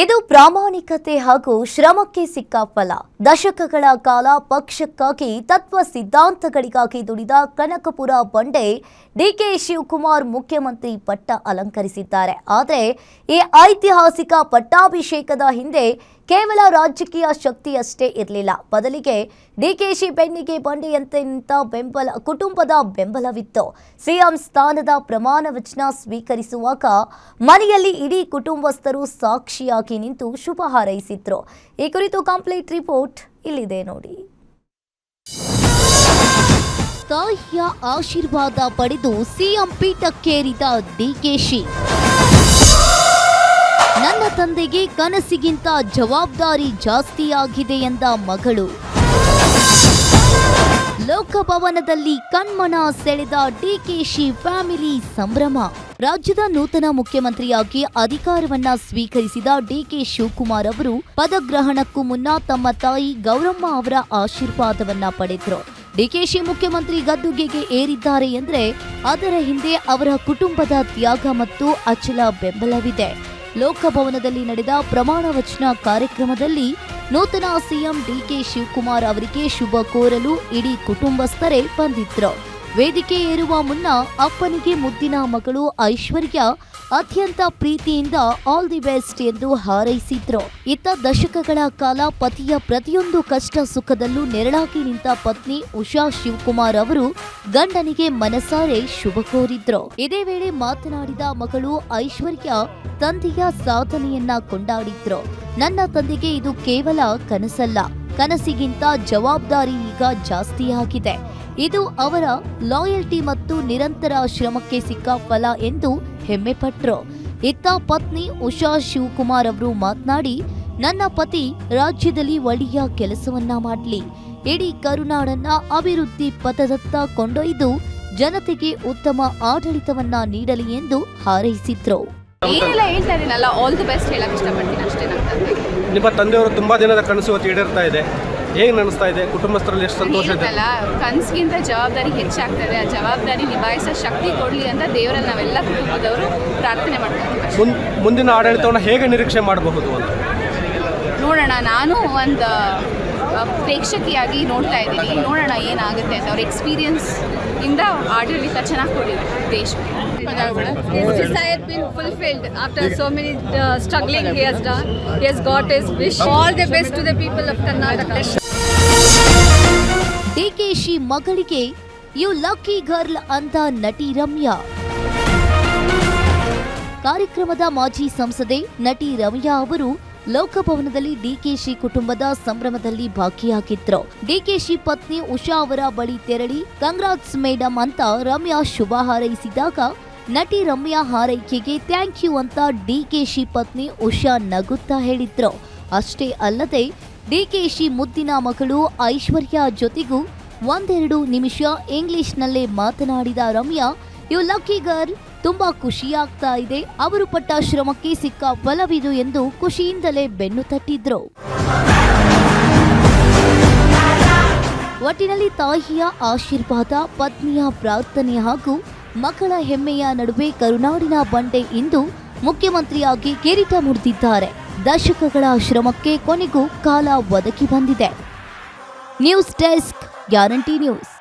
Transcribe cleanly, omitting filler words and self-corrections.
ಇದು ಪ್ರಾಮಾಣಿಕತೆ ಹಾಗೂ ಶ್ರಮಕ್ಕೆ ಸಿಕ್ಕ ಫಲ. ದಶಕಗಳ ಕಾಲ ಪಕ್ಷಕ್ಕಾಗಿ ತತ್ವ ಸಿದ್ಧಾಂತಗಳಿಗಾಗಿ ದುಡಿದ ಕನಕಪುರ ಬಂಡೆ ಡಿಕೆ ಶಿವಕುಮಾರ್ ಮುಖ್ಯಮಂತ್ರಿ ಪಟ್ಟ ಅಲಂಕರಿಸಿದ್ದಾರೆ. ಆದರೆ ಈ ಐತಿಹಾಸಿಕ ಪಟ್ಟಾಭಿಷೇಕದ ಹಿಂದೆ ಕೇವಲ ರಾಜಕೀಯ ಶಕ್ತಿಯಷ್ಟೇ ಇರಲಿಲ್ಲ. ಬದಲಿಗೆ ಡಿಕೆಶಿ ಬೆನ್ನಿಗೆ ಬಂಡೆಯಂತೆ ನಿಂತ ಕುಟುಂಬದ ಬೆಂಬಲವಿತ್ತು. ಸಿಎಂ ಸ್ಥಾನದ ಪ್ರಮಾಣ ವಚನ ಸ್ವೀಕರಿಸುವಾಗ ಮನೆಯಲ್ಲಿ ಇಡೀ ಕುಟುಂಬಸ್ಥರು ಸಾಕ್ಷಿಯಾಗಿ ನಿಂತು ಶುಭ ಹಾರೈಸಿದ್ರು. ಈ ಕುರಿತು ಕಂಪ್ಲೀಟ್ ರಿಪೋರ್ಟ್ ಇಲ್ಲಿದೆ ನೋಡಿ. ತಾಯಿಯ ಆಶೀರ್ವಾದ ಪಡೆದು ಸಿಎಂ ಪೀಠಕ್ಕೇರಿದ ಡಿಕೆಶಿ. ನನ್ನ ತಂದೆಗೆ ಕನಸಿಗಿಂತ ಜವಾಬ್ದಾರಿ ಜಾಸ್ತಿಯಾಗಿದೆ ಎಂದ ಮಗಳು. ಲೋಕಭವನದಲ್ಲಿ ಕಣ್ಮನ ಸೆಳೆದ ಡಿಕೆಶಿ ಫ್ಯಾಮಿಲಿ ಸಂಭ್ರಮ. ರಾಜ್ಯದ ನೂತನ ಮುಖ್ಯಮಂತ್ರಿಯಾಗಿ ಅಧಿಕಾರವನ್ನ ಸ್ವೀಕರಿಸಿದ ಡಿಕೆ ಶಿವಕುಮಾರ್ ಅವರು ಪದಗ್ರಹಣಕ್ಕೂ ಮುನ್ನ ತಮ್ಮ ತಾಯಿ ಗೌರಮ್ಮ ಅವರ ಆಶೀರ್ವಾದವನ್ನ ಪಡೆದರು. ಡಿಕೆಶಿ ಮುಖ್ಯಮಂತ್ರಿ ಗದ್ದುಗೆಗೆ ಏರಿದ್ದಾರೆ ಎಂದ್ರೆ ಅದರ ಹಿಂದೆ ಅವರ ಕುಟುಂಬದ ತ್ಯಾಗ ಮತ್ತು ಅಚಲ ಬೆಂಬಲವಿದೆ. ಲೋಕಭವನದಲ್ಲಿ ನಡೆದ ಪ್ರಮಾಣ ವಚನ ಕಾರ್ಯಕ್ರಮದಲ್ಲಿ ನೂತನ ಸಿಎಂ ಡಿಕೆ ಶಿವಕುಮಾರ್ ಅವರಿಗೆ ಶುಭ ಕೋರಲು ಇಡೀ ಕುಟುಂಬಸ್ಥರೇ ಬಂದಿದ್ರು. ವೇದಿಕೆ ಏರುವ ಮುನ್ನ ಅಪ್ಪನಿಗೆ ಮುದ್ದಿನ ಮಗಳು ಐಶ್ವರ್ಯ ಅತ್ಯಂತ ಪ್ರೀತಿಯಿಂದ ಆಲ್ ದಿ ಬೆಸ್ಟ್ ಎಂದು ಹಾರೈಸಿದ್ರು. ಇತ್ತ ದಶಕಗಳ ಕಾಲ ಪತಿಯ ಪ್ರತಿಯೊಂದು ಕಷ್ಟ ಸುಖದಲ್ಲೂ ನೆರಳಾಗಿ ನಿಂತ ಪತ್ನಿ ಉಷಾ ಶಿವಕುಮಾರ್ ಅವರು ಗಂಡನಿಗೆ ಮನಸಾರೆ ಶುಭ ಕೋರಿದ್ರು. ಇದೇ ವೇಳೆ ಮಾತನಾಡಿದ ಮಗಳು ಐಶ್ವರ್ಯ ತಂದೆಯ ಸಾಧನೆಯನ್ನ ಕೊಂಡಾಡಿದ್ರು. ನನ್ನ ತಂದೆಗೆ ಇದು ಕೇವಲ ಕನಸಲ್ಲ, ಕನಸಿಗಿಂತ ಜವಾಬ್ದಾರಿ ಈಗ ಜಾಸ್ತಿಯಾಗಿದೆ. ಇದು ಅವರ ಲಾಯಲ್ಟಿ ಮತ್ತು ನಿರಂತರ ಶ್ರಮಕ್ಕೆ ಸಿಕ್ಕ ಫಲ ಎಂದು ಹೆಮ್ಮೆ ಪಟ್ರು. ಇತ್ತ ಪತ್ನಿ ಉಷಾ ಶಿವಕುಮಾರ್ ಅವರು ಮಾತನಾಡಿ, ನನ್ನ ಪತಿ ರಾಜ್ಯದಲ್ಲಿ ಒಳ್ಳೆಯ ಕೆಲಸವನ್ನ ಮಾಡಲಿ, ಇಡೀ ಕರುನಾಡನ್ನ ಅಭಿವೃದ್ಧಿ ಪಥದತ್ತ ಕೊಂಡೊಯ್ದು ಜನತೆಗೆ ಉತ್ತಮ ಆಡಳಿತವನ್ನ ನೀಡಲಿ ಎಂದು ಹಾರೈಸಿದ್ರು. ಏನೆಲ್ಲ ಹೇಳ್ತಾ ಇದೀನಲ್ಲ, ಆಲ್ ದಿ ಬೆಸ್ಟ್ ಹೇಳಕ್ ಇಷ್ಟಪಡ್ತೀನಿ ಅಷ್ಟೇ. ನಿಮ್ಮ ತಂದೆಯವರು ತುಂಬಾ ದಿನದ ಕನಸು ಈಡೇರ್ತಾ ಇದೆ, ಹೇಗೆ ಅನಿಸ್ತಾ ಇದೆ? ಕುಟುಂಬಸ್ಥರಲ್ಲಿ ಎಷ್ಟು ಸಂತೋಷ ಇದೆ? ಕನಸಿಗಿಂತ ಜವಾಬ್ದಾರಿ ಹೆಚ್ಚಾಗ್ತದೆ. ಆ ಜವಾಬ್ದಾರಿ ನಿಭಾಯಿಸೋ ಶಕ್ತಿ ಕೊಡ್ಲಿ ಅಂತ ದೇವರಲ್ಲಿ ನಾವೆಲ್ಲ ಕುಟುಂಬದವರು ಪ್ರಾರ್ಥನೆ ಮಾಡ್ತೀವಿ. ಮುಂದಿನ ಆಡಳಿತವನ್ನು ಹೇಗೆ ನಿರೀಕ್ಷೆ ಮಾಡಬಹುದು ಅಂತ ನೋಡೋಣ. ನಾನು ಒಂದು ಪ್ರೇಕ್ಷಕಿಯಾಗಿ ನೋಡ್ತಾ ಇದ್ದೀನಿ, ನೋಡೋಣ ಏನಾಗುತ್ತೆ ಅಂತ. ಅವ್ರ ಎಕ್ಸ್ಪೀರಿಯನ್ಸ್ ಇಂದ ಆಡಳಿತ ಚೆನ್ನಾಗಿ ಕೊಡಿದೆ ದೇಶಕ್ಕೆ. His desire been fulfilled after so many struggling he has done. He has got his wish. All the best to the people of Karnataka. DKShi ಮಗಳಿಗೆ ಯು ಲಕ್ಕಿ ಗರ್ಲ್ ಅಂತ ನಟಿ ರಮ್ಯಾ. ಕಾರ್ಯಕ್ರಮದ ಮಾಜಿ ಸಂಸದೆ ನಟಿ ರಮ್ಯಾ ಅವರು ಲೋಕಭವನದಲ್ಲಿ ಡಿಕೆಶಿ ಕುಟುಂಬದ ಸಂಭ್ರಮದಲ್ಲಿ ಭಾಗಿಯಾಗಿದ್ರು. ಡಿಕೆಶಿ ಪತ್ನಿ ಉಷಾ ಅವರ ಬಳಿ ತೆರಳಿ ಕಂಗ್ರಾಟ್ಸ್ ಮೇಡಮ್ ಅಂತ ರಮ್ಯಾ ಶುಭ ಹಾರೈಸಿದಾಗ ನಟಿ ರಮ್ಯಾ ಹಾರೈಕೆಗೆ ಥ್ಯಾಂಕ್ ಯು ಅಂತ ಡಿಕೆಶಿ ಪತ್ನಿ ಉಷಾ ನಗುತ್ತಾ ಹೇಳಿದ್ರು. ಅಷ್ಟೇ ಅಲ್ಲದೆ ಡಿಕೆಶಿ ಮುದ್ದಿನ ಮಗಳು ಐಶ್ವರ್ಯ ಜೊತೆಗೂ ಒಂದೆರಡು ನಿಮಿಷ ಇಂಗ್ಲಿಷ್ನಲ್ಲೇ ಮಾತನಾಡಿದ ರಮ್ಯಾ, ಯು ಲಕ್ಕಿ ಗರ್ಲ್, ತುಂಬಾ ಖುಷಿಯಾಗ್ತಾ ಇದೆ, ಅವರು ಪಟ್ಟ ಶ್ರಮಕ್ಕೆ ಸಿಕ್ಕ ಫಲವಿದು ಎಂದು ಖುಷಿಯಿಂದಲೇ ಬೆನ್ನು ತಟ್ಟಿದ್ರು. ಒಟ್ಟಿನಲ್ಲಿ ತಾಯಿಯ ಆಶೀರ್ವಾದ, ಪತ್ನಿಯ ಪ್ರಾರ್ಥನೆ ಹಾಗೂ ಮಕ್ಕಳ ಹೆಮ್ಮೆಯ ನಡುವೆ ಕರುನಾಡಿನ ಬಂಡೆ ಇಂದು ಮುಖ್ಯಮಂತ್ರಿಯಾಗಿ ಕಿರೀಟ ಮುರಿದಿದ್ದಾರೆ. ದಶಕಗಳ ಶ್ರಮಕ್ಕೆ ಕೊನೆಗೂ ಕಾಲ ಒದಗಿ ಬಂದಿದೆ. News desk, guarantee news.